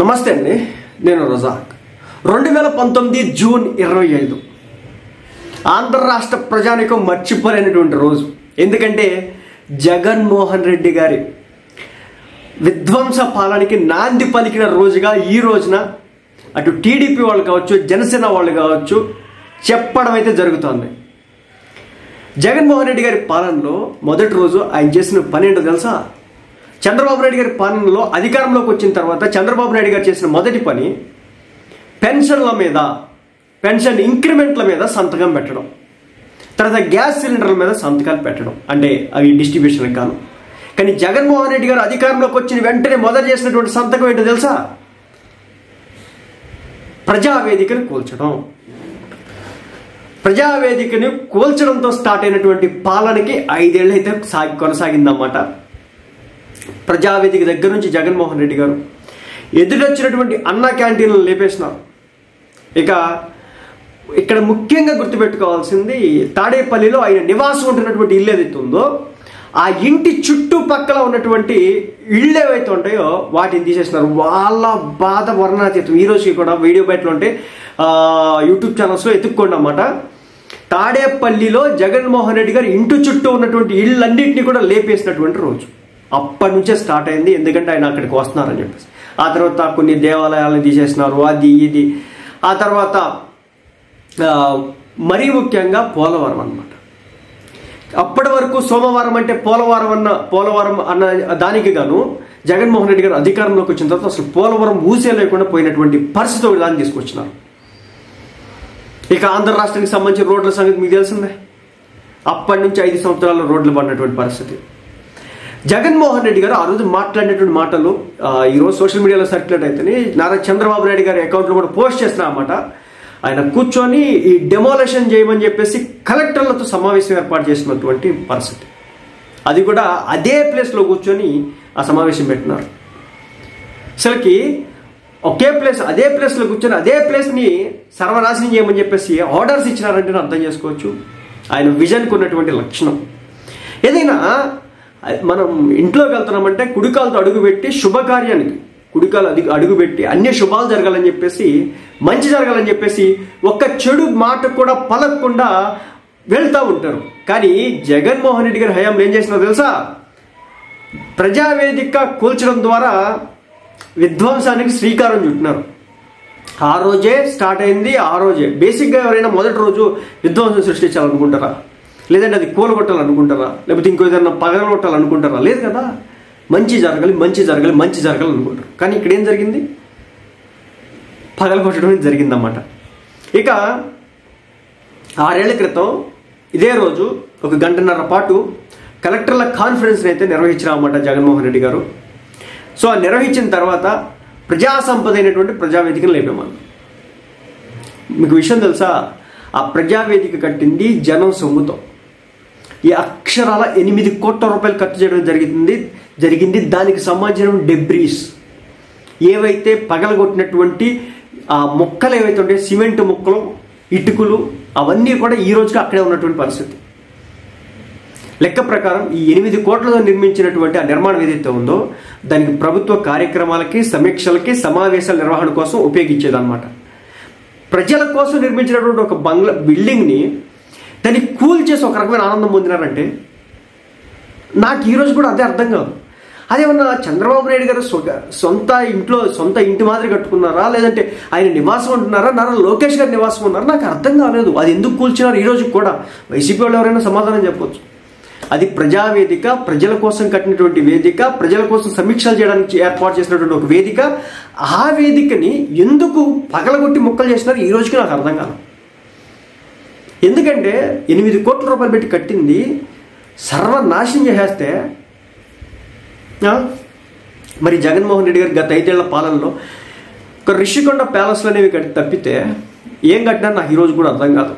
నమస్తే అండి, నేను రజాక్. 2019 జూన్ 25 ఆంధ్ర రాష్ట్ర ప్రజానికం మర్చిపోలేనటువంటి రోజు. ఎందుకంటే జగన్మోహన్ రెడ్డి గారి విధ్వంస పాలనకి నాంది పలికిన రోజుగా ఈ రోజున అటు టీడీపీ వాళ్ళు కావచ్చు, జనసేన వాళ్ళు కావచ్చు చెప్పడం అయితే జరుగుతోంది. జగన్మోహన్ రెడ్డి గారి పాలనలో మొదటి రోజు ఆయన చేసిన పని ఏంటో తెలుసా? చంద్రబాబు నాయుడు గారి పాలనలో అధికారంలోకి వచ్చిన తర్వాత చంద్రబాబు నాయుడు గారు చేసిన మొదటి పని పెన్షన్ల మీద, పెన్షన్ ఇంక్రిమెంట్ల మీద సంతకం పెట్టడం, తర్వాత గ్యాస్ సిలిండర్ల మీద సంతకాలు పెట్టడం, అంటే అవి డిస్ట్రిబ్యూషన్ కాను. కానీ జగన్మోహన్ రెడ్డి గారు అధికారంలోకి వచ్చిన వెంటనే మొదట చేసినటువంటి సంతకం ఏంటో తెలుసా? ప్రజావేదికను కూల్చడం. ప్రజావేదికని కూల్చడంతో స్టార్ట్ అయినటువంటి పాలనకి 5 ఏళ్ళు అయితే కొనసాగిందన్నమాట. ప్రజావేదిక దగ్గర నుంచి జగన్మోహన్ రెడ్డి గారు ఎదురొచ్చినటువంటి అన్నా క్యాంటీన్లను లేపేసినారు. ఇక ఇక్కడ ముఖ్యంగా గుర్తుపెట్టుకోవాల్సింది, తాడేపల్లిలో ఆయన నివాసం ఉంటున్నటువంటి ఇల్లు ఏదైతే ఉందో ఆ ఇంటి చుట్టుపక్కల ఉన్నటువంటి ఇళ్ళు ఏవైతే ఉంటాయో వాటిని తీసేసినారు. వాళ్ళ బాధ వర్ణాతీతం. ఈ రోజుకి కూడా వీడియో బయటలో ఉంటే యూట్యూబ్ ఛానల్స్లో ఎత్తుక్కోండి అన్నమాట. తాడేపల్లిలో జగన్మోహన్ రెడ్డి గారు ఇంటి చుట్టూ ఉన్నటువంటి ఇళ్ళన్నింటినీ కూడా లేపేసినటువంటి రోజు. అప్పటి నుంచే స్టార్ట్ అయింది. ఎందుకంటే ఆయన అక్కడికి వస్తున్నారని చెప్పేసి. ఆ తర్వాత కొన్ని దేవాలయాలను తీసేసినారు, అది ఇది. ఆ తర్వాత మరీ ముఖ్యంగా పోలవరం అన్నమాట. అప్పటి వరకు సోమవారం అంటే పోలవరం అన్న దానికి గాను జగన్మోహన్ రెడ్డి గారు అధికారంలోకి వచ్చిన తర్వాత అసలు పోలవరం ఊసే లేకుండా పోయినటువంటి పరిస్థితి ఒక దాన్ని తీసుకొచ్చినారు. ఇక ఆంధ్ర రాష్ట్రానికి సంబంధించిన రోడ్ల సంగతి మీకు తెలిసిందే. అప్పటి నుంచి 5 సంవత్సరాల్లో రోడ్లు పడినటువంటి పరిస్థితి. జగన్మోహన్ రెడ్డి గారు ఆ రోజు మాట్లాడినటువంటి మాటలు ఈరోజు సోషల్ మీడియాలో సర్క్యులేట్ అయితేనే నారా చంద్రబాబు నాయుడు గారి అకౌంట్లో కూడా పోస్ట్ చేస్తున్నారన్నమాట. ఆయన కూర్చొని ఈ డెమోలేషన్ చేయమని చెప్పేసి కలెక్టర్లతో సమావేశం ఏర్పాటు చేసినటువంటి పరిస్థితి. అది కూడా అదే ప్లేస్లో కూర్చొని ఆ సమావేశం పెట్టినారు. అసలుకి ఒకే ప్లేస్, అదే ప్లేస్లో కూర్చొని అదే ప్లేస్ని సర్వనాశనం చేయమని చెప్పేసి ఆర్డర్స్ ఇచ్చినారంటే నేను అర్థం చేసుకోవచ్చు ఆయన విజన్కి ఉన్నటువంటి లక్షణం. ఏదైనా మనం ఇంట్లోకి వెళ్తున్నామంటే కుడికాలతో అడుగుపెట్టి శుభకార్యానికి కుడికాలు అడుగుపెట్టి అన్ని శుభాలు జరగాలని చెప్పేసి, మంచి జరగాలని చెప్పేసి ఒక్క చెడు మాట కూడా పలకకుండా వెళ్తూ ఉంటారు. కానీ జగన్మోహన్ రెడ్డి గారి హయాంలో ఏం చేసినారో తెలుసా? ప్రజావేదిక కూల్చడం ద్వారా విధ్వంసానికి శ్రీకారం చుట్టినారు. ఆ రోజే స్టార్ట్ అయింది. ఆ రోజే బేసిక్గా ఎవరైనా మొదటి రోజు విధ్వంసం సృష్టించాలనుకుంటారా? లేదంటే అది కూలగొట్టాలనుకుంటారా? లేకపోతే ఇంకో ఏదైనా పగలగొట్టాలనుకుంటారా? లేదు కదా. మంచి జరగాలి, మంచి జరగాలి, మంచి జరగాలి అనుకుంటారు. కానీ ఇక్కడ ఏం జరిగింది? పగలగొట్టడం జరిగిందన్నమాట. ఇక 6 ఏళ్ల క్రితం ఇదే రోజు 1 గంటన్నర పాటు కలెక్టర్ల కాన్ఫరెన్స్ని అయితే నిర్వహించారన్నమాట జగన్మోహన్ రెడ్డి గారు. సో ఆ నిర్వహించిన తర్వాత ప్రజా సంపద అయినటువంటి ప్రజావేదికను లేపేమన్నారు. మీకు విషయం తెలుసా? ఆ ప్రజావేదిక కట్టింది జనం సొమ్ముతో. ఈ అక్షరాల 8 కోట్ల రూపాయలు ఖర్చు చేయడం జరిగింది. దానికి సంబంధించిన డెబ్రీస్ ఏవైతే పగలగొట్టినటువంటి ఆ మొక్కలు ఏవైతే ఉంటాయో, సిమెంట్ మొక్కలు, ఇటుకలు, అవన్నీ కూడా ఈ రోజుకి అక్కడే ఉన్నటువంటి పరిస్థితి. లెక్క ప్రకారం ఈ 8 కోట్లతో నిర్మించినటువంటి ఆ నిర్మాణం ఏదైతే ఉందో దానికి ప్రభుత్వ కార్యక్రమాలకి, సమీక్షలకి, సమావేశాల నిర్వహణ కోసం ఉపయోగించేదన్నమాట. ప్రజల కోసం నిర్మించినటువంటి ఒక బిల్డింగ్ని దాన్ని కూల్ చేసి ఒక రకమైన ఆనందం పొందినారంటే నాకు ఈరోజు కూడా అదే అర్థం కాదు. అదేమన్నా చంద్రబాబు నాయుడు గారు సొంత ఇంటి మాదిరి కట్టుకున్నారా? లేదంటే ఆయన నివాసం ఉంటున్నారా? నారా లోకేష్ గారు నివాసం ఉన్నారా? నాకు అర్థం కాలేదు. అది ఎందుకు కూల్చినారు ఈ రోజు కూడా? వైసీపీ వాళ్ళు ఎవరైనా సమాధానం చెప్పవచ్చు. అది ప్రజావేదిక, ప్రజల కోసం కట్టినటువంటి వేదిక, ప్రజల కోసం సమీక్షలు చేయడానికి ఏర్పాటు చేసినటువంటి ఒక వేదిక. ఆ వేదికని ఎందుకు పగలగొట్టి ముక్కలు చేసినారు ఈ రోజుకి నాకు అర్థం కాదు. ఎందుకంటే 8 కోట్ల రూపాయలు పెట్టి కట్టింది సర్వనాశనం చేసేస్తే మరి జగన్మోహన్ రెడ్డి గారి గత 5 ఏళ్ల పాలనలో ఒక రిషికొండ ప్యాలెస్లు అనేవి తప్పితే ఏం కట్టినారు నాకు ఈరోజు కూడా అర్థం కాదు.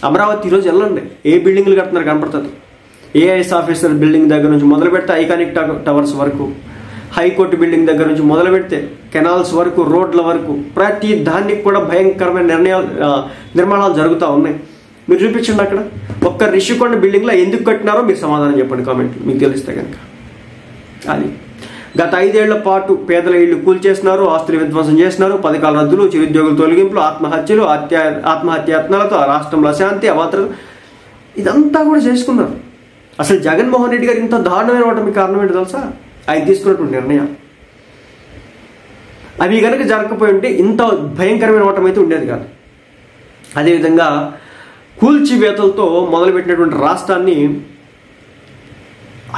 అమరావతి ఈరోజు వెళ్ళండి, ఏ బిల్డింగ్లు కడుతున్నారు కనపడుతుంది. ఏఐఎస్ ఆఫీసర్ బిల్డింగ్ దగ్గర నుంచి మొదలు పెడితే ఐకానిక్ టవర్స్ వరకు, హైకోర్టు బిల్డింగ్ దగ్గర నుంచి మొదలు పెడితే కెనాల్స్ వరకు, రోడ్ల వరకు, ప్రతి దానికి కూడా భయంకరమైన నిర్మాణాలు జరుగుతూ ఉన్నాయి. మీరు చూపించండి అక్కడ ఒక్క రిషికొండ బిల్డింగ్లో ఎందుకు కట్టినారో మీరు సమాధానం చెప్పండి కామెంట్లు, మీకు తెలిస్తే కనుక. అది గత 5 ఏళ్ల పాటు పేదల ఇళ్లు కూల్చేస్తున్నారు, ఆస్తులు విధ్వంసం చేస్తున్నారు, పథకాల రద్దులు, చిరుద్యోగుల తొలగింపులు, ఆత్మహత్యలు, ఆత్మహత్యాయత్నాలతో రాష్ట్రంలో అశాంతి, అవాంతరం ఇదంతా కూడా చేసుకున్నారు. అసలు జగన్మోహన్ రెడ్డి గారు ఇంత దారుణమైన ఓటమి కారణం ఏంటో తెలుసా? ఆయన తీసుకున్నటువంటి నిర్ణయాలు. అవి కనుక జరగకపోయి ఉంటే ఇంత భయంకరమైన ఓటమి అయితే ఉండేది కాదు. అదేవిధంగా కూల్చివేతలతో మొదలుపెట్టినటువంటి రాష్ట్రాన్ని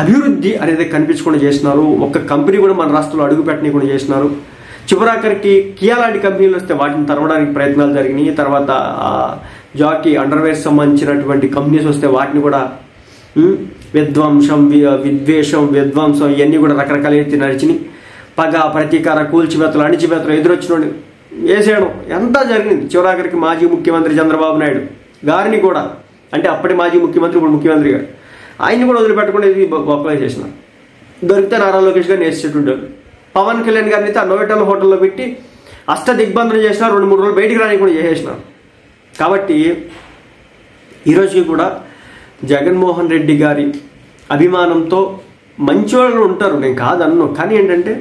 అభివృద్ధి అనేది కనిపించకుండా చేసినారు. ఒక్క కంపెనీ కూడా మన రాష్ట్రంలో అడుగు పెట్టనీయకుండా చేసినారు. చివరాఖరికి కియా లాంటి కంపెనీలు వస్తే వాటిని తరవడానికి ప్రయత్నాలు జరిగినాయి. తర్వాత జాకీ అండర్వేర్ సంబంధించినటువంటి కంపెనీస్ వస్తే వాటిని కూడా విధ్వంసం, విద్వేషం, విధ్వంసం ఇవన్నీ కూడా రకరకాల ఎత్తి నడిచినాయి. పగ, ప్రతీకార, కూల్చివేతలు, అణిచివేతలు ఎదురొచ్చినోడి వేసేయడం ఎంత జరిగింది. చివరాఖరికి మాజీ ముఖ్యమంత్రి చంద్రబాబు నాయుడు గారిని కూడా, అంటే అప్పటి మాజీ ముఖ్యమంత్రి ఇప్పుడు ముఖ్యమంత్రి గారు, ఆయన్ని కూడా వదిలిపెట్టకుండా ఇది బొక్కలు చేసినారు. దొరికితే నారా లోకేష్ గారిని వేసేటట్టుంటారు. పవన్ కళ్యాణ్ గారిని అయితే ఆ నోవెటల్ హోటల్లో పెట్టి దిగ్బంధనం చేసినారు. 2-3 రోజులు బయటికి రాని కూడా చేసేసినారు. కాబట్టి ఈరోజు కూడా జగన్మోహన్ రెడ్డి గారి అభిమానంతో మంచి వాళ్ళు ఉంటారు, నేను కాదన్ను. కానీ ఏంటంటే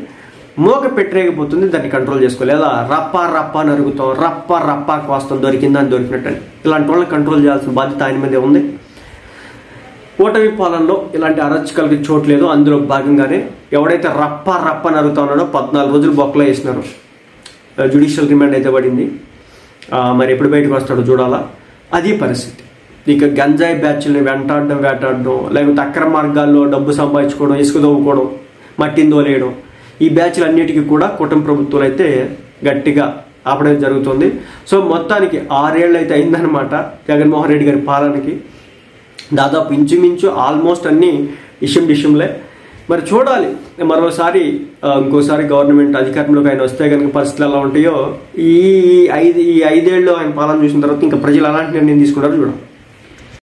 మోక పెట్టలేకపోతుంది, దాన్ని కంట్రోల్ చేసుకోలేదా రప్పా రప్పా నరుగుతాం, రప్పా రప్పా కోస్తాం, దొరికిందని దొరికినట్టని. ఇలాంటి వాళ్ళని కంట్రోల్ చేయాల్సిన బాధ్యత ఆయన మీదే ఉంది. ఓటమి పాలనలో ఇలాంటి అరచకాలకి చోట్లేదు. అందులో భాగంగానే ఎవడైతే రప్పా రప్పా నరుగుతా ఉన్నాడో 14 రోజులు బొక్కలో వేసినారు. జ్యుడిషియల్ రిమాండ్ అయితే పడింది. మరి ఎప్పుడు బయటకు వస్తాడో చూడాలా. అది పరిస్థితి. ఇక గంజాయి బ్యాచ్ని వేటాడడం, లేకపోతే అక్రమ మార్గాల్లో డబ్బు సంపాదించుకోవడం, ఇసుక దవ్వుకోవడం, మట్టిని దోలేయడం, ఈ బ్యాచ్లు అన్నిటికీ కూడా కుటుంబ ప్రభుత్వాలు అయితే గట్టిగా ఆపడం జరుగుతుంది. సో మొత్తానికి 6 ఏళ్ళు అయితే అయిందనమాట జగన్మోహన్ రెడ్డి గారి పాలనకి. దాదాపు ఇంచుమించు ఆల్మోస్ట్ అన్ని డిషంలే. మరి చూడాలి మరోసారి ఇంకోసారి గవర్నమెంట్ అధికారంలోకి ఆయన వస్తే కనుక పరిస్థితులు ఎలా ఉంటాయో. ఈ 5 ఏళ్ళు ఆయన పాలన చూసిన తర్వాత ఇంకా ప్రజలు అలాంటి నిర్ణయం తీసుకుంటారో చూడాలి.